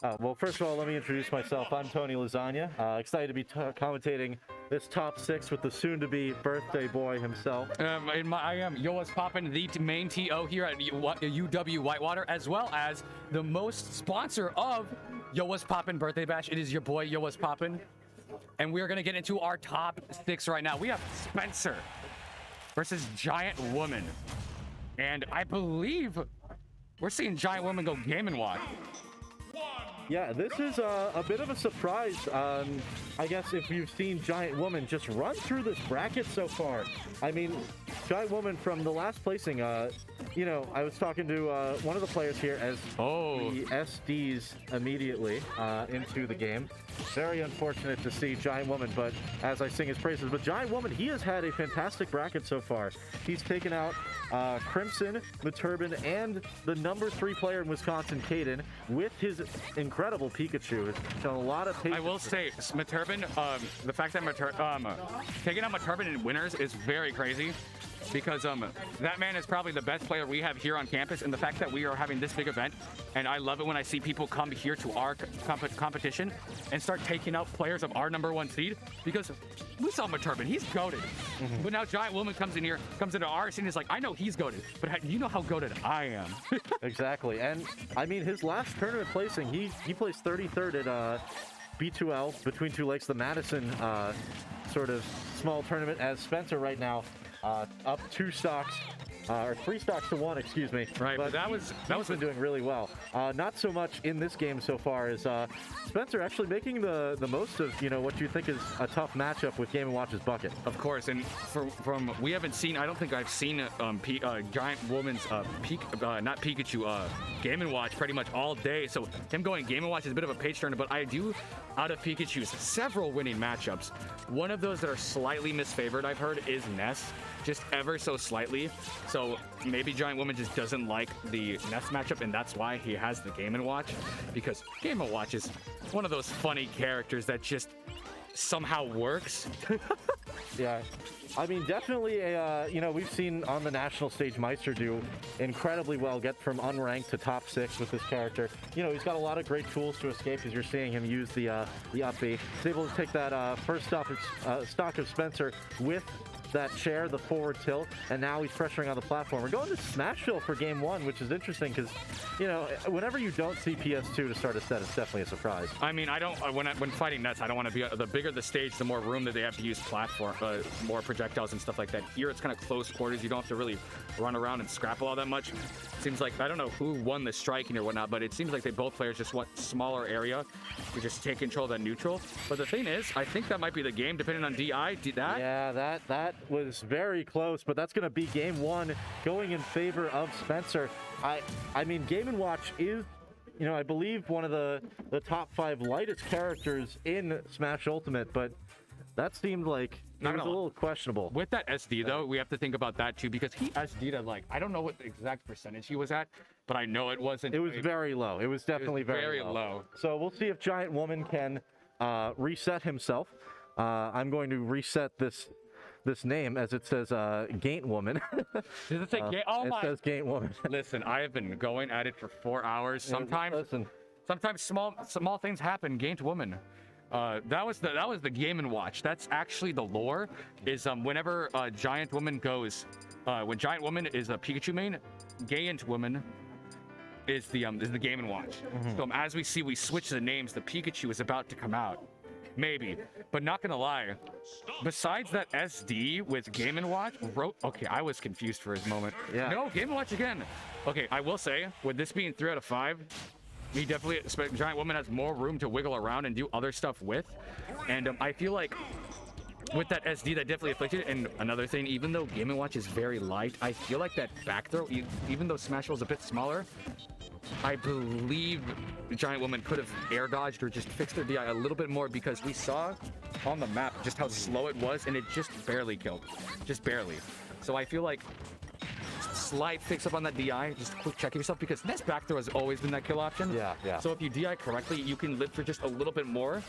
Well, first of all, let me introduce myself. I'm Tony Lasagna. Excited to be commentating this top 6 with the soon-to-be birthday boy himself. I am YoWazPoppin, the main TO here at UW Whitewater, as well as the most sponsor of YoWazPoppin Birthday Bash. It is your boy YoWazPoppin, and we are going to get into our top 6 right now. We have Spencer versus Giant Woman, and I believe we're seeing Giant Woman go Game&Watch. Yeah, this is a bit of a surprise. I guess if you've seen Giant Woman just run through this bracket so far. I mean, Giant Woman from the last placing, you know, I was talking to one of the players here as the SDs immediately into the game. Very unfortunate to see Giant Woman, but as I sing his praises. But Giant Woman, he has had a fantastic bracket so far. He's taken out Crimson, Maturban, and the number 3 player in Wisconsin, Caden, with his incredible Pikachu. It's shown a lot of patience. I will say, Maturban, the fact that taking out Maturban in winners is very crazy, because that man is probably the best player we have here on campus, and the fact that we are having this big event, and I love it when I see people come here to our competition and start taking out players of our #1 seed, because we saw Maturban, he's goated. But now Giant Woman comes into our scene, and is like, I know he's goated, but you know how goated I am. Exactly, and I mean, his last tournament placing, he placed 33rd at B2L, Between Two Lakes, the Madison sort of small tournament, as Spencer right now up 2 stocks, or 3 stocks to 1, excuse me. Right, but that was been doing really well. Not so much in this game so far as Spencer actually making the most of, you know, what you think is a tough matchup with Game&Watch's bucket. Of course, and from we haven't seen, I don't think I've seen Giant Woman's not Pikachu, Game&Watch pretty much all day. So him going Game&Watch is a bit of a page turner, but I do, out of Pikachu's several winning matchups, one of those that are slightly misfavored, I've heard, is Ness, just ever so slightly. So maybe Giant Woman just doesn't like the Ness matchup, and that's why he has the Game&Watch, because Game&Watch is one of those funny characters that just somehow works. Yeah, I mean, definitely you know, we've seen on the national stage Meister do incredibly well, get from unranked to top 6 with this character. You know, he's got a lot of great tools to escape, as you're seeing him use the up B. He's able to take that first stock of Spencer with that chair, the forward tilt, and now he's pressuring on the platform. We're going to Smashville for game 1, which is interesting because, you know, whenever you don't see PS2 to start a set, it's definitely a surprise. I mean, I don't, when fighting Ness, I don't want to be, the bigger the stage, the more room that they have to use platform, more projectiles and stuff like that. Here it's kind of close quarters. You don't have to really run around and scrapple all that much. Seems like, I don't know who won the striking or whatnot, but it seems like both players just want smaller area to just take control of that neutral. But the thing is, I think that might be the game, depending on DI. Yeah, that was very close, but that's going to be game 1 going in favor of Spencer. I mean, Game&Watch is, you know, I believe one of the top 5 lightest characters in Smash Ultimate, but that seemed like it was a little questionable. With that SD, though, we have to think about that, too, because he SD'd at, like, I don't know what the exact percentage he was at, but I know it wasn't. It was very low. It was definitely very low. So we'll see if Giant Woman can reset himself. I'm going to reset this name, as it says Gaint Woman. Does it say Gaint? Oh my! It says Gaint Woman. Listen, I have been going at it for 4 hours. Sometimes small things happen. Gaint Woman. That was the Game&Watch. That's actually the lore. Is whenever Giant Woman goes, when Giant Woman is a Pikachu main, Gaint Woman is the Game&Watch. So as we see, we switch the names. The Pikachu is about to come out. Maybe, but not gonna lie, besides that SD with Game&Watch, okay, I was confused for his moment. Yeah. No, Game&Watch again. Okay, I will say, with this being 3 out of 5, he definitely, Giant Woman has more room to wiggle around and do other stuff with. And I feel like with that SD, that definitely afflicted. And another thing, even though Game&Watch is very light, I feel like that back throw, even though Smashville is a bit smaller, I believe the Giant Woman could have air dodged or just fixed their DI a little bit more, because we saw on the map just how slow it was, and it just barely killed. Just barely. So I feel like slight fix up on that DI, just quick check yourself, because Ness back throw has always been that kill option. Yeah. So if you DI correctly, you can live for just a little bit more.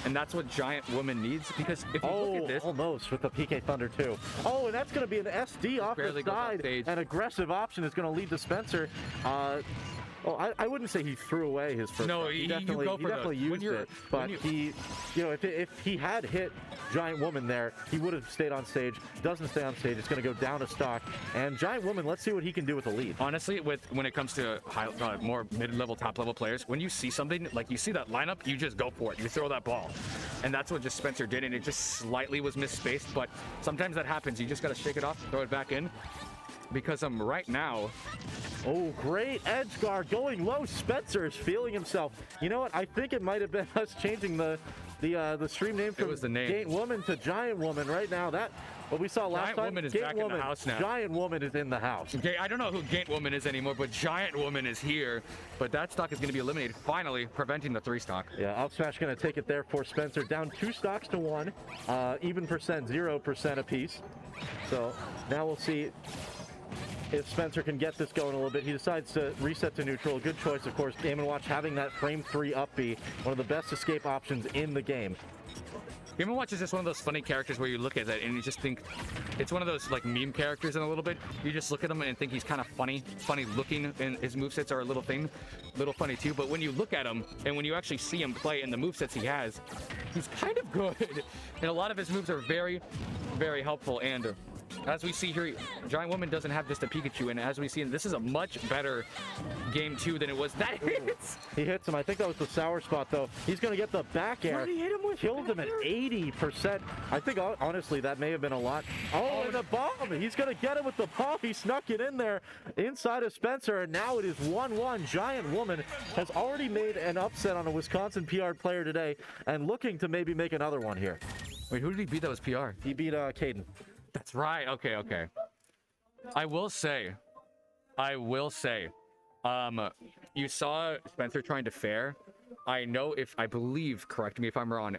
And that's what Giant Woman needs, because if you look at this... almost with the PK Thunder too. Oh, and that's going to be an SD off the side. An aggressive option is going to lead to Spencer. Well, I wouldn't say he threw away his first. No, he you definitely, go he for definitely used it. But he, if he had hit Giant Woman there, he would have stayed on stage. Doesn't stay on stage. It's going to go down a stock. And Giant Woman, let's see what he can do with the lead. Honestly, when it comes to more mid-level, top-level players, when you see something, like you see that lineup, you just go for it. You throw that ball. And that's what just Spencer did, and it just slightly was misspaced. But sometimes that happens. You just got to shake it off, throw it back in. Because right now... Oh, great edge guard going low. Spencer is feeling himself. You know what? I think it might have been us changing the stream name from Gate Woman to Giant Woman right now. That what we saw last time. Giant Woman is back in the house now. Giant Woman is in the house. Okay, I don't know who Gate Woman is anymore, but Giant Woman is here. But that stock is going to be eliminated, finally preventing the 3 stock. Yeah, up smash going to take it there for Spencer. Down 2 stocks to 1. Even percent, 0% apiece. So now we'll see if Spencer can get this going a little bit. He decides to reset to neutral. Good choice, of course. Game&Watch having that frame 3 up B, one of the best escape options in the game. Game&Watch is just one of those funny characters where you look at it and you just think it's one of those like meme characters in a little bit. You just look at him and think he's kind of funny looking, and his movesets are a little funny too. But when you look at him and when you actually see him play and the movesets he has, he's kind of good. And a lot of his moves are very, very helpful. And as we see here, Giant Woman doesn't have just a Pikachu, and as we see, this is a much better game 2 than it was. That hits! He hits him. I think that was the sour spot, though. He's going to get the back air. What did he hit him with? Killed him at 80%. I think, honestly, that may have been a lot. Oh, and the bomb! He's going to get it with the bomb. He snuck it in there inside of Spencer, and now it is 1-1. Giant Woman has already made an upset on a Wisconsin PR player today, and looking to maybe make another one here. Wait, who did he beat that was PR? He beat Caden. That's right. Okay. I will say, you saw Spencer trying to fair. I believe, correct me if I'm wrong,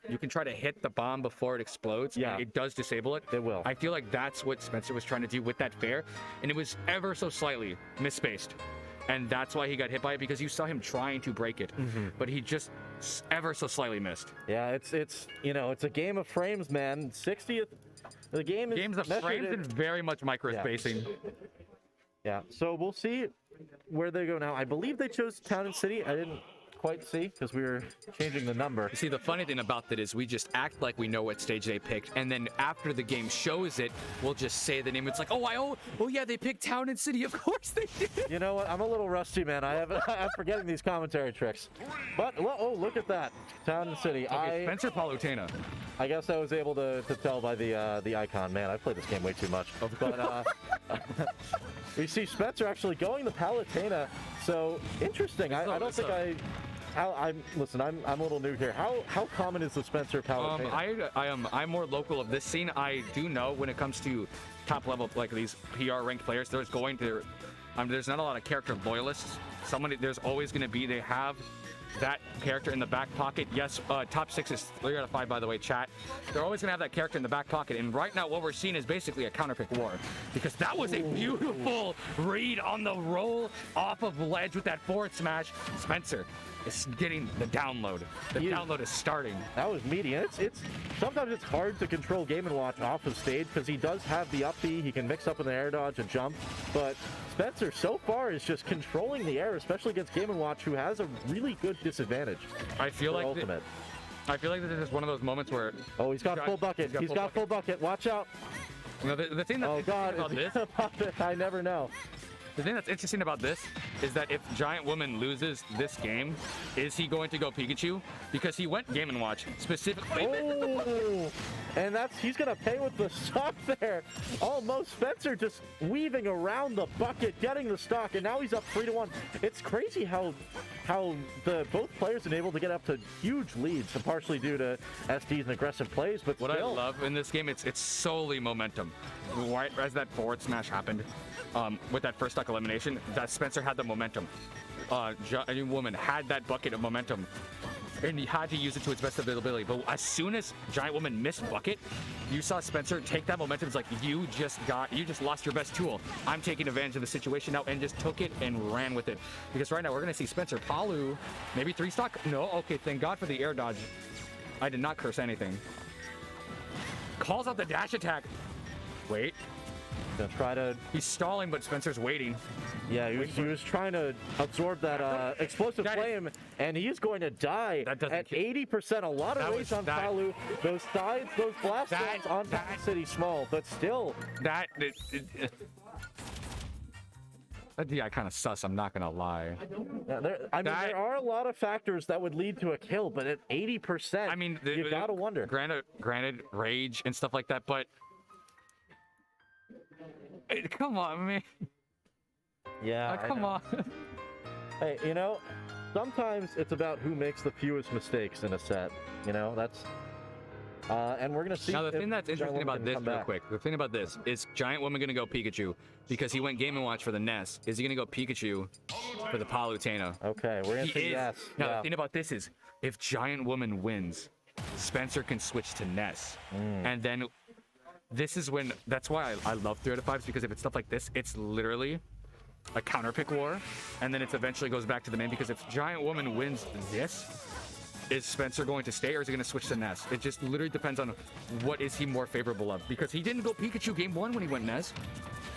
you can try to hit the bomb before it explodes. Yeah. It does disable it. It will. I feel like that's what Spencer was trying to do with that fair, and it was ever so slightly misspaced. And that's why he got hit by it, because you saw him trying to break it, but he just ever so slightly missed. Yeah, it's a game of frames, man. 60th. The games of frames and very much micro spacing. Yeah, so we'll see where they go now. I believe they chose Town and City. I didn't quite see because we were changing the number. See, the funny thing about that is we just act like we know what stage they picked, and then after the game shows it, we'll just say the name. It's like, oh yeah, they picked Town and City. Of course they did. You know what? I'm a little rusty, man. I'm forgetting these commentary tricks. But look at that, Town and City. Okay, Spencer Palutena. I guess I was able to tell by the icon. Man, I've played this game way too much. But we see Spencer actually going to Palutena. So interesting. I don't think listen, I'm a little new here. How common is the Spencer Palutena? I'm more local of this scene. I do know when it comes to top level, like these PR ranked players, there's not a lot of character loyalists. There's always going to be, they have that character in the back pocket. Yes, top 6 is 3 out of 5, by the way, chat. They're always gonna have that character in the back pocket, and right now what we're seeing is basically a counterpick war, because that was a beautiful read on the roll off of ledge with that forward smash. Spencer is getting the download. The download is starting. That was meaty. It's sometimes it's hard to control Game&Watch off of stage because he does have the up B. He can mix up with an air dodge, a jump, but Spencer so far is just controlling the air, especially against Game&Watch, who has a really good disadvantage. I feel like ultimate. I feel like this is just one of those moments where he's got full bucket. He's got full bucket. Watch out. You know, the thing that's about this, I never know. The thing that's interesting about this is that if Giant Woman loses this game, is he going to go Pikachu? Because he went Game&Watch specifically. Oh, and he's gonna pay with the stock there. Almost Spencer just weaving around the bucket, getting the stock, and now he's up 3-1. It's crazy how both players are able to get up to huge leads, partially due to SD's and aggressive plays. But what I love in this game, it's solely momentum. Right as that forward smash happened, with that first stock elimination, that Spencer had the momentum. Giant Woman had that bucket of momentum, and he had to use it to its best ability. But as soon as Giant Woman missed bucket, you saw Spencer take that momentum. It's like, you just lost your best tool. I'm taking advantage of the situation now, and just took it and ran with it. Because right now we're gonna see Spencer Palu, maybe 3 stock. No, okay, thank God for the air dodge. I did not curse anything. Calls out the dash attack. Wait. Gonna try to... He's stalling, but Spencer's waiting. Yeah, he was trying to absorb that explosive flame, and he's going to die at 80%. A lot of race on Palu. Those sides, those blast zones on City Small, but still... That DI kind of sus, I'm not gonna lie. Yeah, there are a lot of factors that would lead to a kill, but at 80%, I mean, you gotta wonder. Granted, rage and stuff like that, but come on, man. Yeah, come on. Hey, you know, sometimes it's about who makes the fewest mistakes in a set. You know, that's. And we're gonna see. Now the thing that's interesting about this, real quick, the thing about this is Giant Woman gonna go Pikachu because he went Game&Watch for the Ness. Is he gonna go Pikachu for the Palutena? Okay, we're gonna say yes. Now the thing about this is, if Giant Woman wins, Spencer can switch to Ness, and then this is when. That's why I love 3 out of 5s, because if it's stuff like this, it's literally a counter pick war, and then it eventually goes back to the main. Because if Giant Woman wins this, is Spencer going to stay or is he going to switch to Ness? It just literally depends on what is he more favorable of, because he didn't go Pikachu game 1 when he went Ness.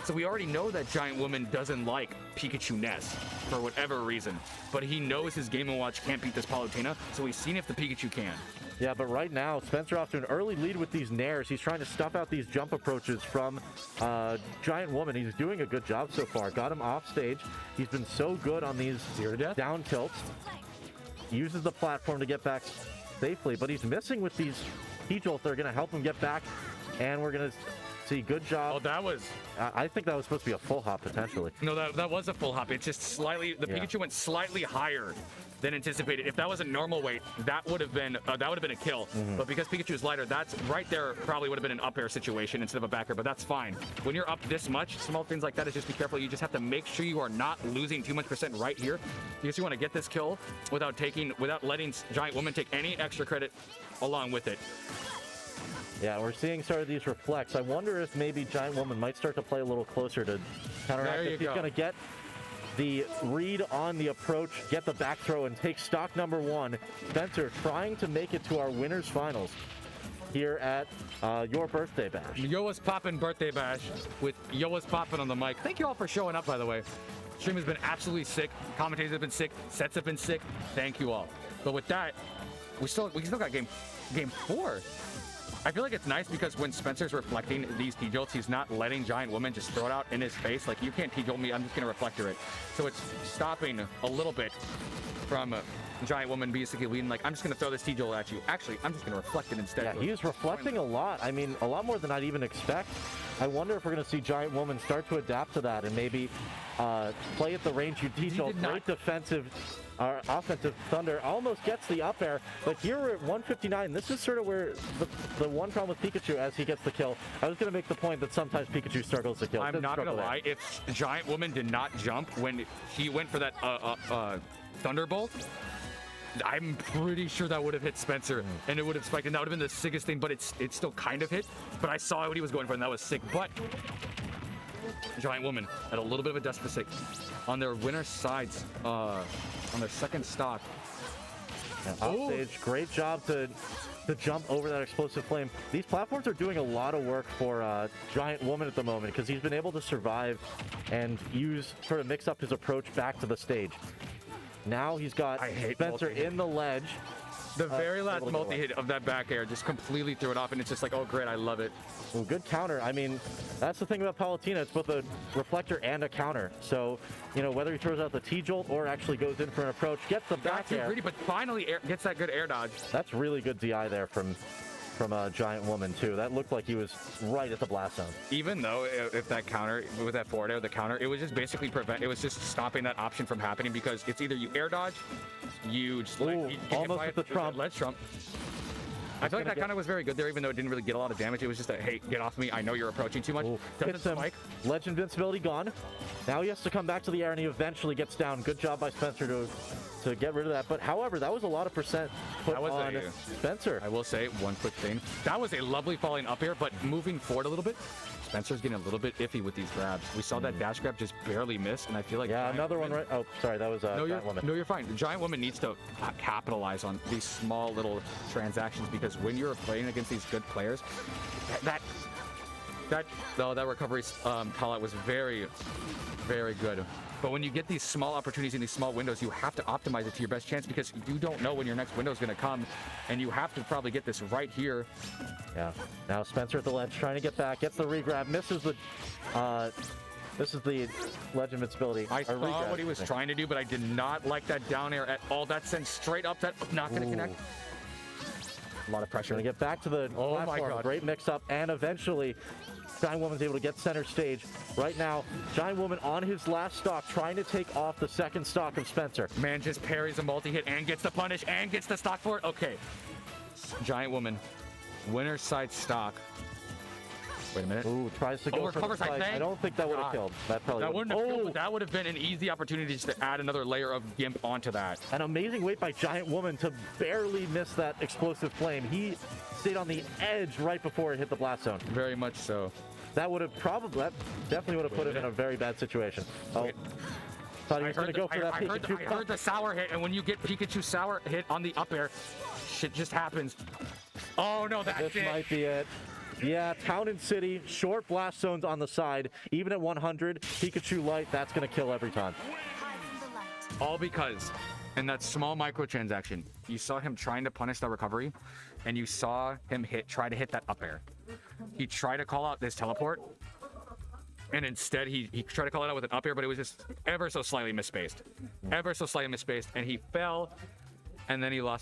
So we already know that Giant Woman doesn't like Pikachu Ness for whatever reason, but he knows his Game&Watch can't beat this Palutena, so he's seen if the Pikachu can. Yeah, but right now, Spencer off to an early lead with these Nairs. He's trying to stuff out these jump approaches from Giant Woman. He's doing a good job so far. Got him off stage. He's been so good on these down tilts. Uses the platform to get back safely, but he's missing with these T-jolts. They're going to help him get back, and we're going to see good job. Oh, that was... I think that was supposed to be a full hop, potentially. No, that was a full hop. It's just slightly... The Pikachu went slightly higher than anticipated. If that was a normal weight, that would have been a kill. But because Pikachu is lighter, that's right there probably would have been an up air situation instead of a back air, but that's fine. When you're up this much, small things like that is just be careful. You just have to make sure you are not losing too much percent right here, because you want to get this kill without letting Giant Woman take any extra credit along with it. Yeah, we're seeing sort of these reflects. I wonder if maybe Giant Woman might start to play a little closer to counteract. If he's going to get the read on the approach, get the back throw, and take stock number 1. Spencer trying to make it to our winners finals here at your birthday bash. YoWazPoppin birthday bash with YoWazPoppin on the mic. Thank you all for showing up, by the way. Stream has been absolutely sick. Commentators have been sick. Sets have been sick. Thank you all. But with that, we still got game 4. I feel like it's nice because when Spencer's reflecting these T-jolts, he's not letting Giant Woman just throw it out in his face. Like, you can't T-jolt me, I'm just going to reflector it. So it's stopping a little bit from Giant Woman basically leading, like, I'm just going to throw this T-jolt at you. Actually, I'm just going to reflect it instead. Yeah, he's reflecting a lot. I mean, a lot more than I'd even expect. I wonder if we're going to see Giant Woman start to adapt to that and maybe play at the range you T-jolt. Great defensive... Our offensive Thunder almost gets the up air, but here we're at 159. This is sort of where the one problem with Pikachu as he gets the kill. I was going to make the point that sometimes Pikachu struggles to kill. I'm not going to lie. If Giant Woman did not jump when he went for that Thunderbolt, I'm pretty sure that would have hit Spencer, and it would have spiked, and that would have been the sickest thing, but it's still kind of hit. But I saw what he was going for, and that was sick. But Giant Woman at a little bit of a deficit on their winner sides, on their second stock. Off stage, great job to jump over that explosive flame. These platforms are doing a lot of work for Giant Woman at the moment, because he's been able to survive and sort of mix up his approach back to the stage. Now he's got Spencer in the ledge. The very last multi-hit of that back air just completely threw it off, and it's just like, oh, great, I love it. Well, good counter. I mean, that's the thing about Palutena. It's both a reflector and a counter. So, you know, whether he throws out the T-jolt or actually goes in for an approach, gets the back air. Greedy, but finally gets that good air dodge. That's really good DI there from a Giant Woman, too. That looked like he was right at the blast zone. Even though if that counter, with that forward air, the counter, it was just basically it was just stopping that option from happening, because it's either you air dodge, you just almost with the trump. Ledge trump. I feel like that counter was very good there, even though it didn't really get a lot of damage. It was just a, hey, get off me. I know you're approaching too much. Hits him. Ledge invincibility gone. Now he has to come back to the air, and he eventually gets down. Good job by Spencer to get rid of that. But however, that was a lot of percent put on Spencer. I will say one quick thing. That was a lovely falling up air, but moving forward a little bit, Spencer's getting a little bit iffy with these grabs. We saw that dash grab just barely miss, and I feel like another one right. Oh, sorry, that was Giant Woman. No, you're fine. The Giant Woman needs to capitalize on these small little transactions, because when you're playing against these good players, That recovery call out was very, very good. But when you get these small opportunities in these small windows, you have to optimize it to your best chance because you don't know when your next window is going to come, and you have to probably get this right here. Yeah. Now Spencer at the ledge trying to get back, gets the regrab, misses the. This is the ledge invincibility. I saw what he was trying to do, but I did not like that down air at all. That sent straight up. That not going to connect. A lot of pressure. Gonna get back to the oh platform. my God. Great mix up, and eventually Giant Woman's able to get center stage. Right now, Giant Woman on his last stock, trying to take off the second stock of Spencer. Man just parries a multi-hit and gets the punish and gets the stock for it. Okay. Giant Woman, winner side stock. Wait a minute. Ooh, tries to go for recovers, the spike. I don't think that would have killed. That probably wouldn't have killed, but that would have been an easy opportunity just to add another layer of gimp onto that. An amazing wait by Giant Woman to barely miss that explosive flame. He stayed on the edge right before it hit the blast zone. Very much so. That definitely would have put him in a very bad situation. Oh, thought he was going to go for that Pikachu. I heard the sour hit, and when you get Pikachu sour hit on the up air, shit just happens. Oh no, that's it. This might be it. Yeah, Town and City, short blast zones on the side. Even at 100, Pikachu Light, that's going to kill every time. All because in that small microtransaction, you saw him trying to punish the recovery, and you saw him try to hit that up air. He tried to call out this teleport, and instead he tried to call it out with an up air, but it was just ever so slightly misspaced. Ever so slightly misspaced, and he fell, and then he lost